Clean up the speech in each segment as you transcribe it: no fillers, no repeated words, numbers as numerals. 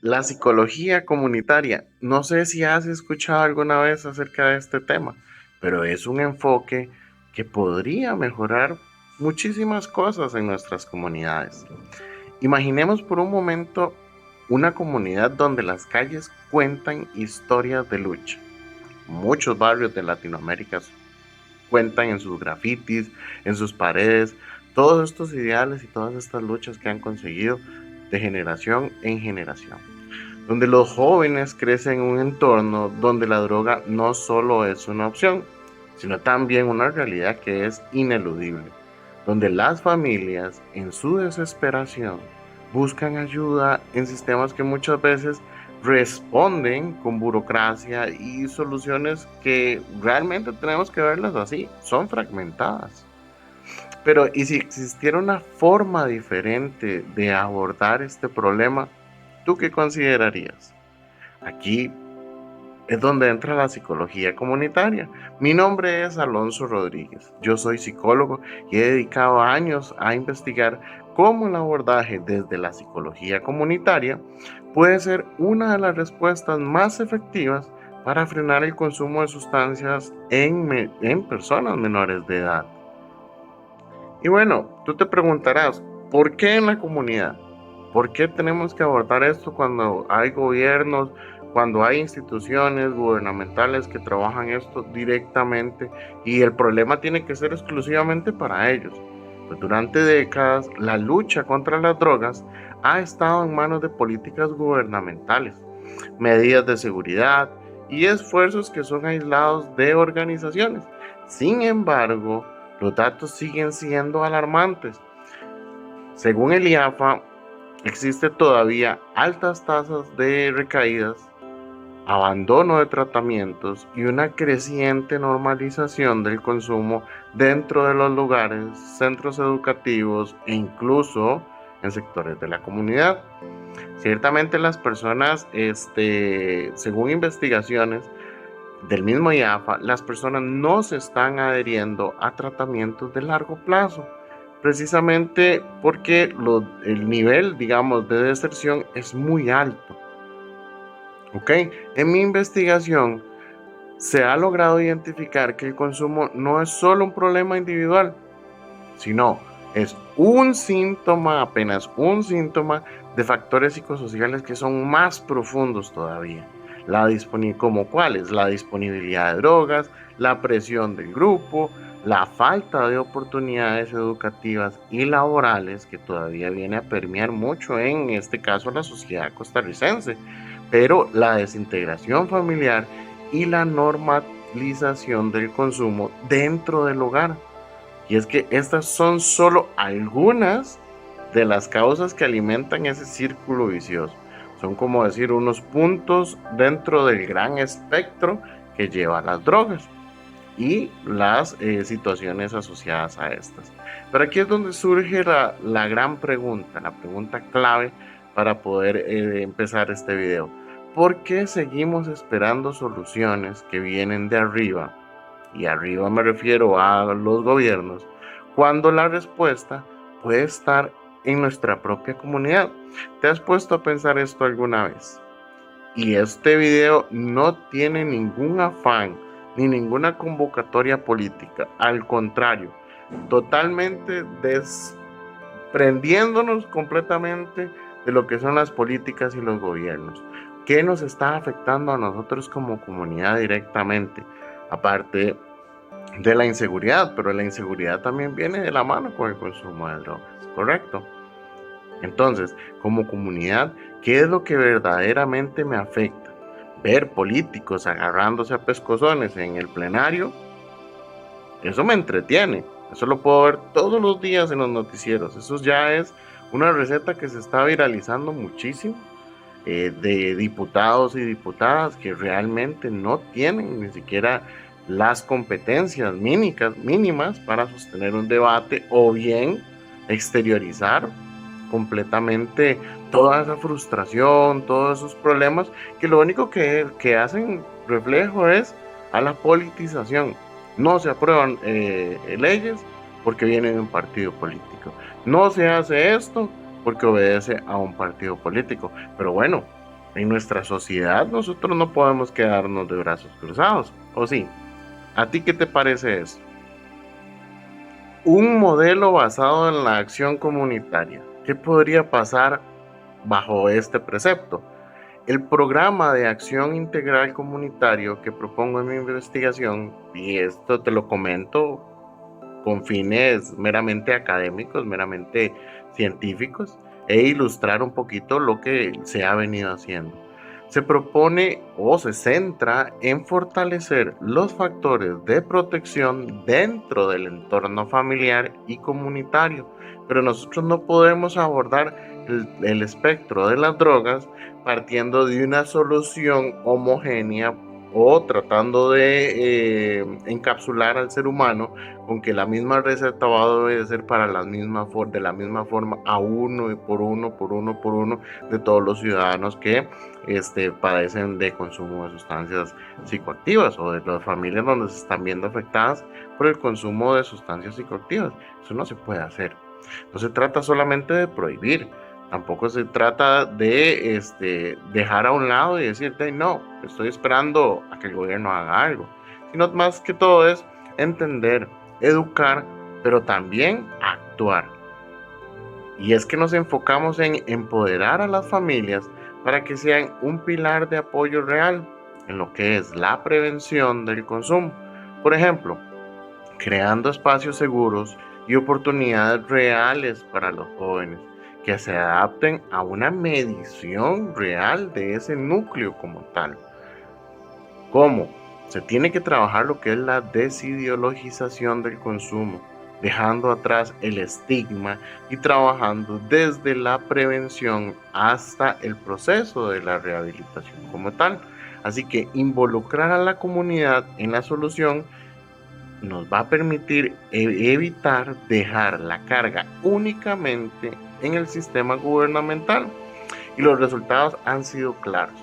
La psicología comunitaria, no sé si has escuchado alguna vez acerca de este tema, pero es un enfoque que podría mejorar muchísimas cosas en nuestras comunidades. Imaginemos por un momento una comunidad donde las calles cuentan historias de lucha. Muchos barrios de Latinoamérica cuentan en sus grafitis, en sus paredes, todos estos ideales y todas estas luchas que han conseguido de generación en generación, donde los jóvenes crecen en un entorno donde la droga no solo es una opción, sino también una realidad que es ineludible, donde las familias en su desesperación buscan ayuda en sistemas que muchas veces responden con burocracia y soluciones que realmente tenemos que verlas así, son fragmentadas. Pero, ¿y si existiera una forma diferente de abordar este problema? ¿Tú qué considerarías? Aquí es donde entra la psicología comunitaria. Mi nombre es Alonso Rodríguez. Yo soy psicólogo y he dedicado años a investigar cómo el abordaje desde la psicología comunitaria puede ser una de las respuestas más efectivas para frenar el consumo de sustancias en personas menores de edad. Y bueno, tú te preguntarás, ¿por qué en la comunidad? ¿Por qué tenemos que abordar esto cuando hay gobiernos, cuando hay instituciones gubernamentales que trabajan esto directamente y el problema tiene que ser exclusivamente para ellos? Pues durante décadas la lucha contra las drogas ha estado en manos de políticas gubernamentales, medidas de seguridad y esfuerzos que son aislados de organizaciones. Sin embargo, los datos siguen siendo alarmantes. Según el IAFA, existe todavía altas tasas de recaídas, abandono de tratamientos y una creciente normalización del consumo dentro de los lugares, centros educativos e incluso en sectores de la comunidad. Ciertamente las personas, según investigaciones del mismo IAFA, las personas no se están adheriendo a tratamientos de largo plazo, precisamente porque el nivel, digamos, de deserción es muy alto. ¿Ok? En mi investigación se ha logrado identificar que el consumo no es solo un problema individual, sino es un síntoma, apenas un síntoma de factores psicosociales que son más profundos todavía. Como cuáles, la disponibilidad de drogas, la presión del grupo, la falta de oportunidades educativas y laborales que todavía viene a permear mucho en este caso la sociedad costarricense, pero la desintegración familiar y la normalización del consumo dentro del hogar. Y es que estas son solo algunas de las causas que alimentan ese círculo vicioso. Son como decir unos puntos dentro del gran espectro que lleva las drogas y las situaciones asociadas a estas. Pero aquí es donde surge la gran pregunta, la pregunta clave para poder empezar este video. ¿Por qué seguimos esperando soluciones que vienen de arriba? Y arriba me refiero a los gobiernos, cuando la respuesta puede estar en nuestra propia comunidad. ¿Te has puesto a pensar esto alguna vez? Y este video no tiene ningún afán ni ninguna convocatoria política, al contrario, totalmente desprendiéndonos completamente de lo que son las políticas y los gobiernos. ¿Qué nos está afectando a nosotros como comunidad directamente? Aparte de la inseguridad, pero la inseguridad también viene de la mano con el consumo de drogas, ¿correcto? Entonces, como comunidad, ¿qué es lo que verdaderamente me afecta? Ver políticos agarrándose a pescozones en el plenario, eso me entretiene. Eso lo puedo ver todos los días en los noticieros. Eso ya es una receta que se está viralizando muchísimo, de diputados y diputadas que realmente no tienen ni siquiera las competencias mínimas para sostener un debate o bien exteriorizar completamente toda esa frustración, todos esos problemas que lo único que hacen reflejo es a la politización. No se aprueban leyes porque vienen de un partido político. No se hace esto porque obedece a un partido político. Pero bueno, En nuestra sociedad nosotros no podemos quedarnos de brazos cruzados, ¿o sí? ¿A ti qué te parece eso? Un modelo basado en la acción comunitaria. ¿Qué podría pasar bajo este precepto? El programa de acción integral comunitario que propongo en mi investigación, y esto te lo comento con fines meramente académicos, meramente científicos, e ilustrar un poquito lo que se ha venido haciendo. Se propone o se centra en fortalecer los factores de protección dentro del entorno familiar y comunitario, pero nosotros no podemos abordar el espectro de las drogas partiendo de una solución homogénea o tratando de encapsular al ser humano con que la misma receta va a obedecer para de la misma forma a uno y por uno de todos los ciudadanos que padecen de consumo de sustancias psicoactivas o de las familias donde se están viendo afectadas por el consumo de sustancias psicoactivas. Eso no se puede hacer. No se trata solamente de prohibir, tampoco se trata de dejar a un lado y decirte, no, estoy esperando a que el gobierno haga algo, sino más que todo es entender, educar, pero también actuar. Y es que nos enfocamos en empoderar a las familias para que sean un pilar de apoyo real en lo que es la prevención del consumo. Por ejemplo, creando espacios seguros y oportunidades reales para los jóvenes que se adapten a una medición real de ese núcleo como tal. ¿Cómo? Se tiene que trabajar lo que es la desideologización del consumo, dejando atrás el estigma y trabajando desde la prevención hasta el proceso de la rehabilitación como tal. Así que involucrar a la comunidad en la solución nos va a permitir evitar dejar la carga únicamente en el sistema gubernamental. Y los resultados han sido claros.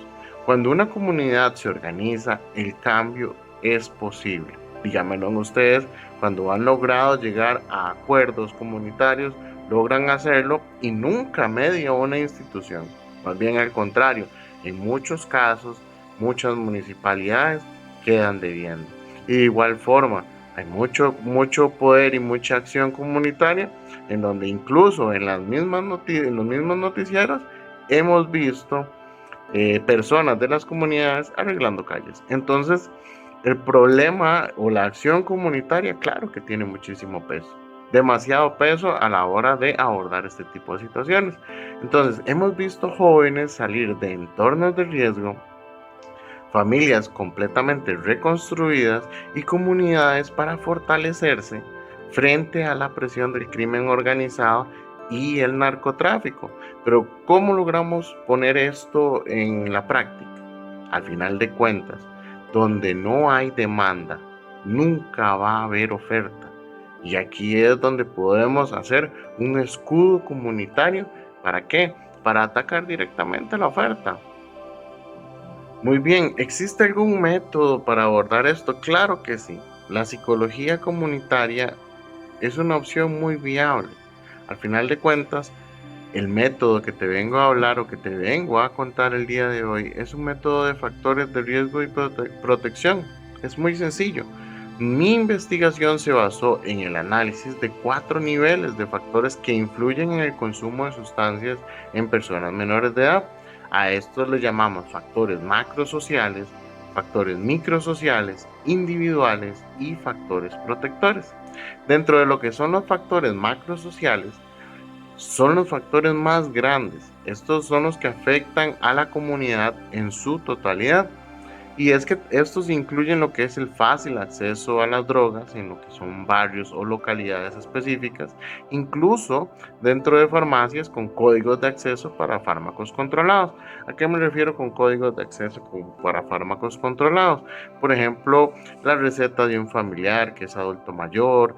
Cuando una comunidad se organiza, el cambio es posible. Díganmelo ustedes, cuando han logrado llegar a acuerdos comunitarios, logran hacerlo y nunca media una institución. Más bien al contrario, en muchos casos, muchas municipalidades quedan debiendo. Y de igual forma, hay mucho poder y mucha acción comunitaria en donde incluso en los mismos noticieros hemos visto personas de las comunidades arreglando calles. Entonces, el problema o la acción comunitaria, claro que tiene muchísimo peso, demasiado peso a la hora de abordar este tipo de situaciones. Entonces, hemos visto jóvenes salir de entornos de riesgo, familias completamente reconstruidas y comunidades para fortalecerse frente a la presión del crimen organizado y el narcotráfico. Pero ¿cómo logramos poner esto en la práctica? Al final de cuentas, donde no hay demanda, nunca va a haber oferta. Y aquí es donde podemos hacer un escudo comunitario. ¿Para qué? Para atacar directamente la oferta. Muy bien, ¿existe algún método para abordar esto? Claro que sí. La psicología comunitaria es una opción muy viable. Al final de cuentas, el método que te vengo a hablar o que te vengo a contar el día de hoy es un método de factores de riesgo y protección. Es muy sencillo. Mi investigación se basó en el análisis de 4 niveles de factores que influyen en el consumo de sustancias en personas menores de edad. A estos le llamamos factores macrosociales, factores microsociales, individuales y factores protectores. Dentro de lo que son los factores macrosociales, son los factores más grandes. Estos son los que afectan a la comunidad en su totalidad. Y es que estos incluyen lo que es el fácil acceso a las drogas en lo que son barrios o localidades específicas, incluso dentro de farmacias con códigos de acceso para fármacos controlados. ¿A qué me refiero con códigos de acceso para fármacos controlados? Por ejemplo, la receta de un familiar que es adulto mayor,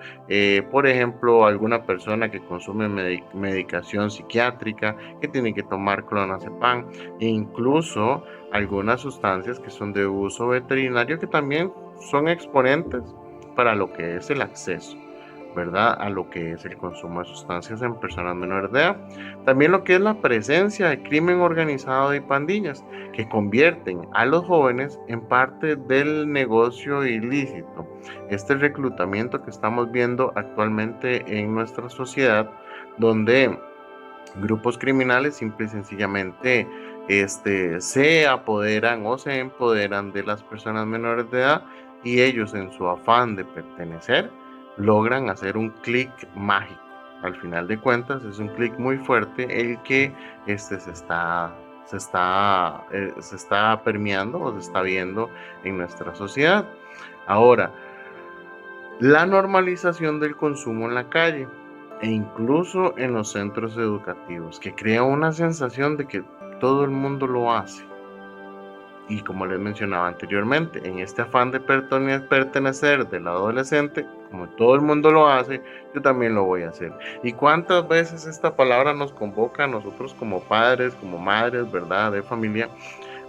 por ejemplo, alguna persona que consume medicación psiquiátrica, que tiene que tomar clonazepam, e incluso algunas sustancias que son de uso veterinario que también son exponentes para lo que es el acceso. ¿verdad? A lo que es el consumo de sustancias en personas menores de edad. También lo que es la presencia de crimen organizado y pandillas, que convierten a los jóvenes en parte del negocio ilícito. Este reclutamiento que estamos viendo actualmente en nuestra sociedad, donde grupos criminales simple y sencillamente se apoderan o se empoderan de las personas menores de edad y ellos en su afán de pertenecer logran hacer un clic mágico. Al final de cuentas es un clic muy fuerte el que se está permeando o se está viendo en nuestra sociedad. Ahora, la normalización del consumo en la calle e incluso en los centros educativos, que crea una sensación de que todo el mundo lo hace. Y como les mencionaba anteriormente, en este afán de pertenecer del adolescente, como todo el mundo lo hace, yo también lo voy a hacer. ¿Y cuántas veces esta palabra nos convoca a nosotros como padres, como madres, ¿verdad? De familia,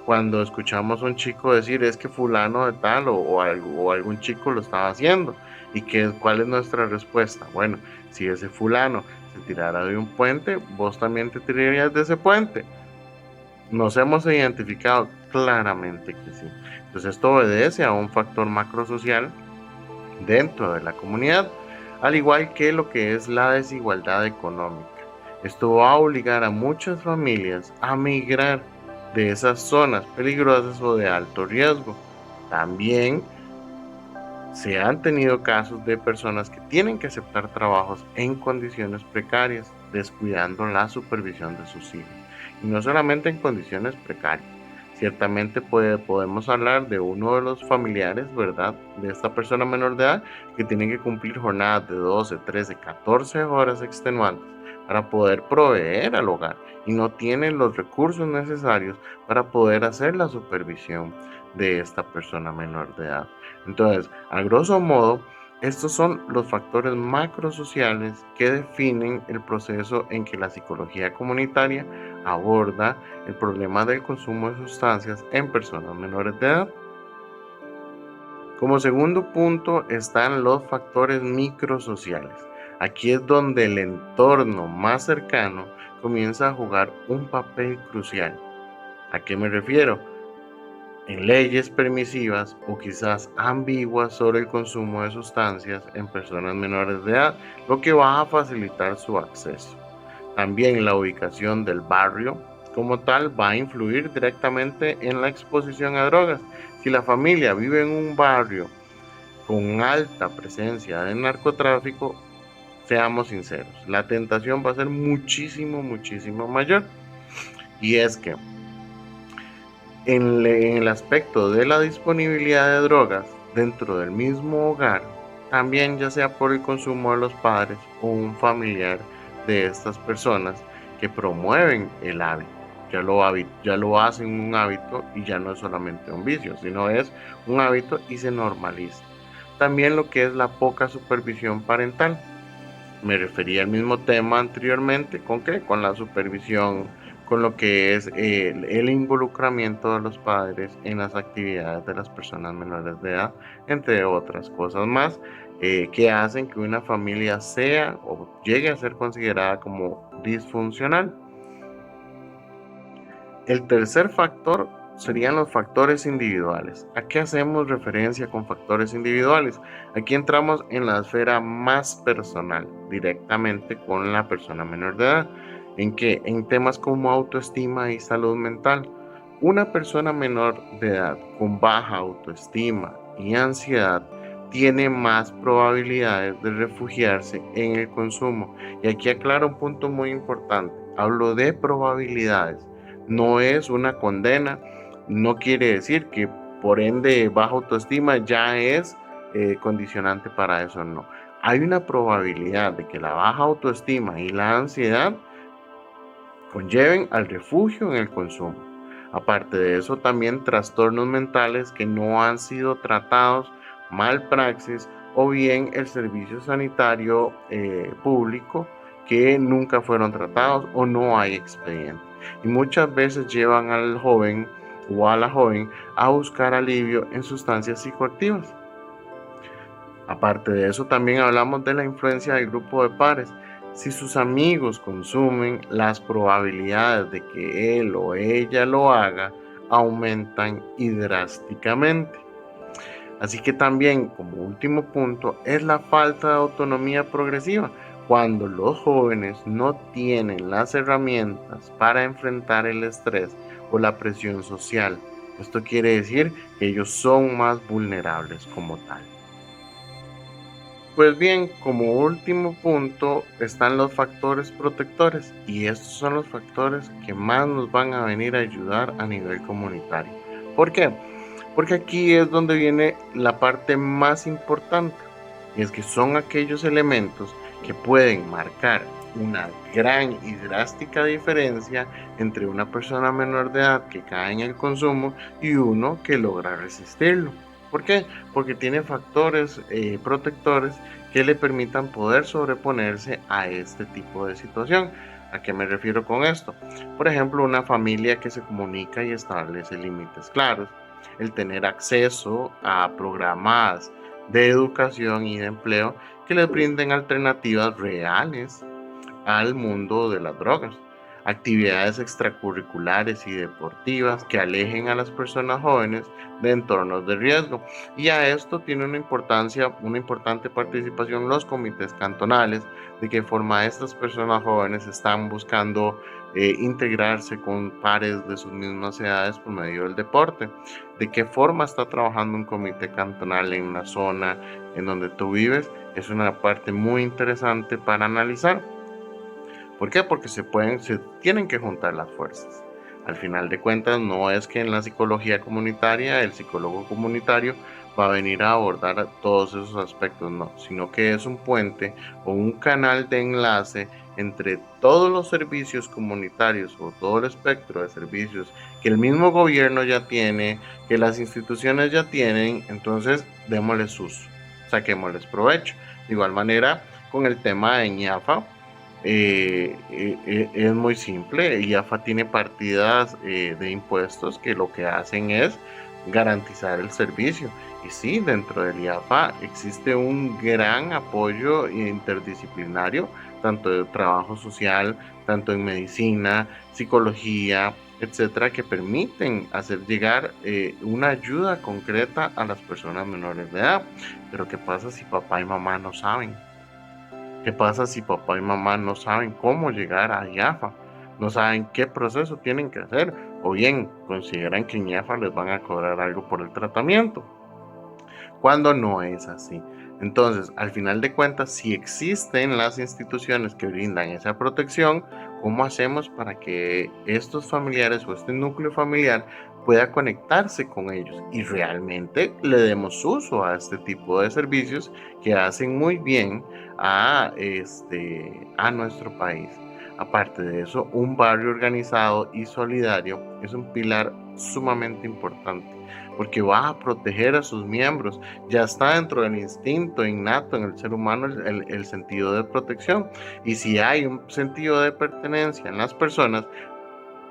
cuando escuchamos a un chico decir es que fulano de tal o algún chico lo estaba haciendo? ¿Y cuál es nuestra respuesta? Bueno, si ese fulano se tirara de un puente, vos también te tirarías de ese puente. Nos hemos identificado claramente que sí. Entonces esto obedece a un factor macrosocial dentro de la comunidad, al igual que lo que es la desigualdad económica. Esto va a obligar a muchas familias a migrar de esas zonas peligrosas o de alto riesgo. También se han tenido casos de personas que tienen que aceptar trabajos en condiciones precarias, descuidando la supervisión de sus hijos. Y no solamente en condiciones precarias. Ciertamente podemos hablar de uno de los familiares, ¿verdad? De esta persona menor de edad que tiene que cumplir jornadas de 12, 13, 14 horas extenuantes para poder proveer al hogar y no tienen los recursos necesarios para poder hacer la supervisión de esta persona menor de edad. Entonces, a grosso modo, estos son los factores macrosociales que definen el proceso en que la psicología comunitaria aborda el problema del consumo de sustancias en personas menores de edad. Como segundo punto están los factores microsociales. Aquí es donde el entorno más cercano comienza a jugar un papel crucial. ¿A qué me refiero? En leyes permisivas o quizás ambiguas sobre el consumo de sustancias en personas menores de edad, lo que va a facilitar su acceso. También la ubicación del barrio como tal va a influir directamente en la exposición a drogas. Si la familia vive en un barrio con alta presencia de narcotráfico, seamos sinceros, la tentación va a ser muchísimo mayor. Y es que en el aspecto de la disponibilidad de drogas dentro del mismo hogar, también ya sea por el consumo de los padres o un familiar de estas personas que promueven el hábito. Ya lo hacen un hábito y ya no es solamente un vicio, sino es un hábito y se normaliza. También lo que es la poca supervisión parental. Me refería al mismo tema anteriormente, ¿con qué? Con la supervisión, con lo que es el involucramiento de los padres en las actividades de las personas menores de edad, entre otras cosas más, que hacen que una familia sea o llegue a ser considerada como disfuncional. El tercer factor serían los factores individuales. ¿A qué hacemos referencia con factores individuales? Aquí entramos en la esfera más personal, directamente con la persona menor de edad, en temas como autoestima y salud mental. Una persona menor de edad con baja autoestima y ansiedad tiene más probabilidades de refugiarse en el consumo. Y aquí aclaro un punto muy importante. Hablo de probabilidades. No es una condena, no quiere decir que por ende baja autoestima ya es condicionante para eso, no. Hay una probabilidad de que la baja autoestima y la ansiedad conlleven al refugio en el consumo. Aparte de eso, también trastornos mentales que no han sido tratados, malpraxis o bien el servicio sanitario público que nunca fueron tratados o no hay expediente. Y muchas veces llevan al joven o a la joven a buscar alivio en sustancias psicoactivas. Aparte de eso, también hablamos de la influencia del grupo de pares. Si sus amigos consumen, las probabilidades de que él o ella lo haga aumentan y drásticamente. Así que también, como último punto, es la falta de autonomía progresiva, cuando los jóvenes no tienen las herramientas para enfrentar el estrés o la presión social. Esto quiere decir que ellos son más vulnerables como tal. Pues bien, como último punto están los factores protectores, y estos son los factores que más nos van a venir a ayudar a nivel comunitario. ¿Por qué? Porque aquí es donde viene la parte más importante, y es que son aquellos elementos que pueden marcar una gran y drástica diferencia entre una persona menor de edad que cae en el consumo y uno que logra resistirlo. ¿Por qué? Porque tiene factores protectores que le permitan poder sobreponerse a este tipo de situación. ¿A qué me refiero con esto? Por ejemplo, una familia que se comunica y establece límites claros, el tener acceso a programas de educación y de empleo que les brinden alternativas reales al mundo de las drogas, actividades extracurriculares y deportivas que alejen a las personas jóvenes de entornos de riesgo. Y a esto tiene una importante participación los comités cantonales, de qué forma estas personas jóvenes están buscando integrarse con pares de sus mismas edades por medio del deporte, de qué forma está trabajando un comité cantonal en una zona en donde tú vives. Es una parte muy interesante para analizar. ¿Por qué? Porque se tienen que juntar las fuerzas. Al final de cuentas, no es que en la psicología comunitaria el psicólogo comunitario va a venir a abordar todos esos aspectos, no, sino que es un puente o un canal de enlace entre todos los servicios comunitarios o todo el espectro de servicios que el mismo gobierno ya tiene, que las instituciones ya tienen. Entonces démosles uso, saquémosles provecho. De igual manera, con el tema de ñafa, es muy simple. IAFA tiene partidas de impuestos que lo que hacen es garantizar el servicio. Y sí, dentro del IAFA existe un gran apoyo interdisciplinario, tanto de trabajo social, tanto en medicina, psicología, etcétera, que permiten hacer llegar una ayuda concreta a las personas menores de edad. Pero ¿qué pasa si papá y mamá no saben? ¿Qué pasa si papá y mamá no saben cómo llegar a IAFA? No saben qué proceso tienen que hacer, o bien consideran que en IAFA les van a cobrar algo por el tratamiento, cuando no es así. Entonces, al final de cuentas, si existen las instituciones que brindan esa protección, ¿cómo hacemos para que estos familiares o este núcleo familiar pueda conectarse con ellos y realmente le demos uso a este tipo de servicios que hacen muy bien a nuestro país? Aparte de eso, un barrio organizado y solidario es un pilar sumamente importante, porque va a proteger a sus miembros. Ya está dentro del instinto innato en el ser humano el sentido de protección, y si hay un sentido de pertenencia en las personas,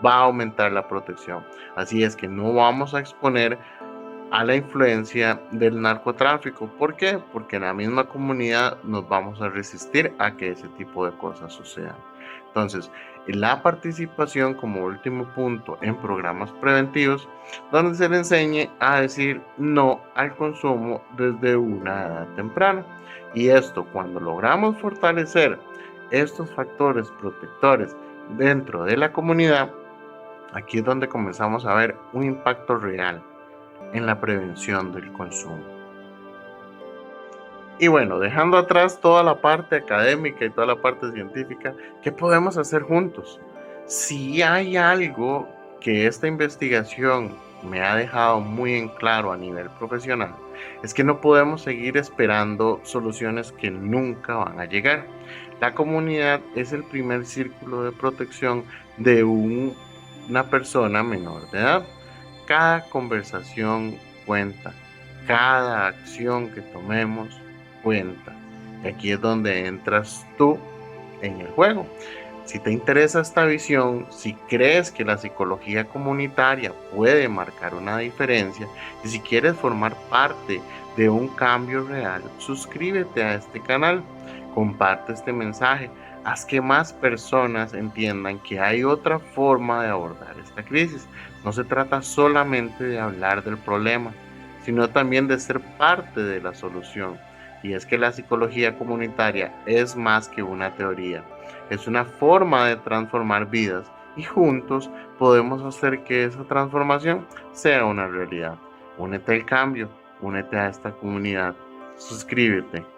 va a aumentar la protección. Así es que no vamos a exponer a la influencia del narcotráfico. ¿Por qué? Porque en la misma comunidad nos vamos a resistir a que ese tipo de cosas sucedan. Entonces, la participación como último punto en programas preventivos, donde se le enseñe a decir no al consumo desde una edad temprana. Y esto, cuando logramos fortalecer estos factores protectores dentro de la comunidad, aquí es donde comenzamos a ver un impacto real en la prevención del consumo. Y bueno, dejando atrás toda la parte académica y toda la parte científica, ¿qué podemos hacer juntos? Si hay algo que esta investigación me ha dejado muy en claro a nivel profesional, es que no podemos seguir esperando soluciones que nunca van a llegar. La comunidad es el primer círculo de protección de una persona menor de edad. Cada conversación cuenta, cada acción que tomemos cuenta. Y aquí es donde entras tú en el juego. Si te interesa esta visión, si crees que la psicología comunitaria puede marcar una diferencia y si quieres formar parte de un cambio real, suscríbete a este canal, comparte este mensaje, haz que más personas entiendan que hay otra forma de abordar esta crisis. No se trata solamente de hablar del problema, sino también de ser parte de la solución. Y es que la psicología comunitaria es más que una teoría, es una forma de transformar vidas y juntos podemos hacer que esa transformación sea una realidad. Únete al cambio, únete a esta comunidad, suscríbete.